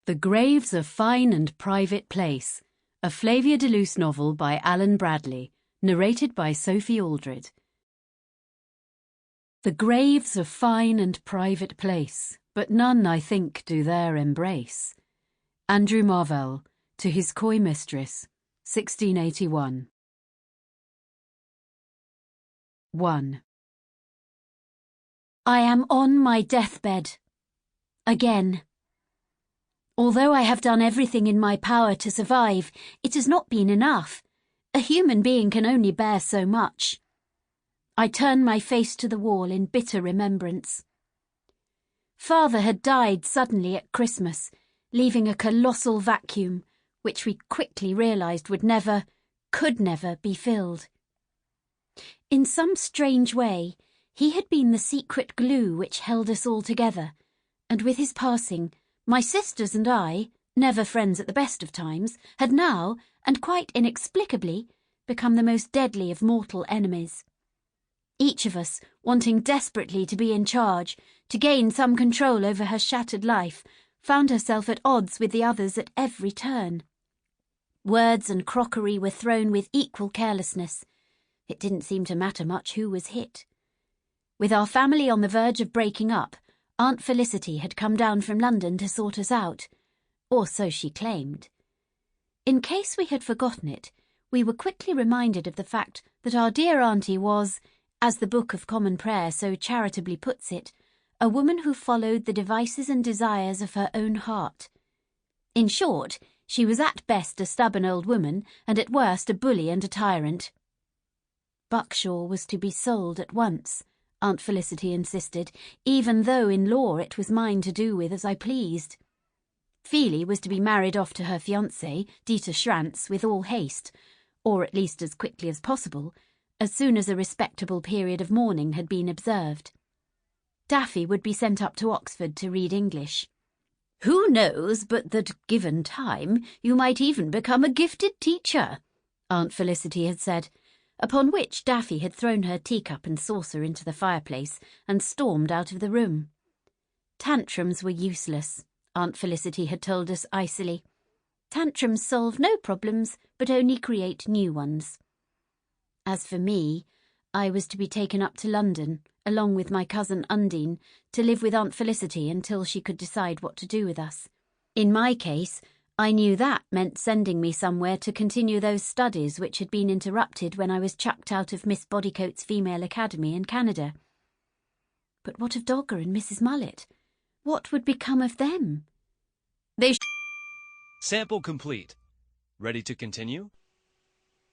The Grave's a Fine and Private Place, a Flavia de Luce novel by Alan Bradley, narrated by Sophie Aldred. The grave's a fine and private place, but none, I think, do there embrace. Andrew Marvell, to his coy mistress, 1681. 1. I am on my deathbed. Again. Although I have done everything in my power to survive, it has not been enough. A human being can only bear so much. I turn my face to the wall in bitter remembrance. Father had died suddenly at Christmas, leaving a colossal vacuum, which we quickly realised would never, could never be filled. In some strange way, he had been the secret glue which held us all together, and with his passing, my sisters and I, never friends at the best of times, had now, and quite inexplicably, become the most deadly of mortal enemies. Each of us, wanting desperately to be in charge, to gain some control over her shattered life, found herself at odds with the others at every turn. Words and crockery were thrown with equal carelessness. It didn't seem to matter much who was hit. With our family on the verge of breaking up, Aunt Felicity had come down from London to sort us out, or so she claimed. In case we had forgotten it, we were quickly reminded of the fact that our dear auntie was, as the Book of Common Prayer so charitably puts it, a woman who followed the devices and desires of her own heart. In short, she was at best a stubborn old woman, and at worst a bully and a tyrant. Buckshaw was to be sold at once, Aunt Felicity insisted, even though in law it was mine to do with as I pleased. Feely was to be married off to her fiancé, Dieter Schrantz, with all haste, or at least as quickly as possible, as soon as a respectable period of mourning had been observed. Daffy would be sent up to Oxford to read English. Who knows but that, given time, you might even become a gifted teacher, Aunt Felicity had said, upon which Daffy had thrown her teacup and saucer into the fireplace and stormed out of the room. Tantrums were useless, Aunt Felicity had told us icily. Tantrums solve no problems, but only create new ones. As for me, I was to be taken up to London, along with my cousin Undine, to live with Aunt Felicity until she could decide what to do with us. In my case, I knew that meant sending me somewhere to continue those studies which had been interrupted when I was chucked out of Miss Bodycote's Female Academy in Canada. But what of Dogger and Mrs. Mullet? What would become of them? Sample complete. Ready to continue?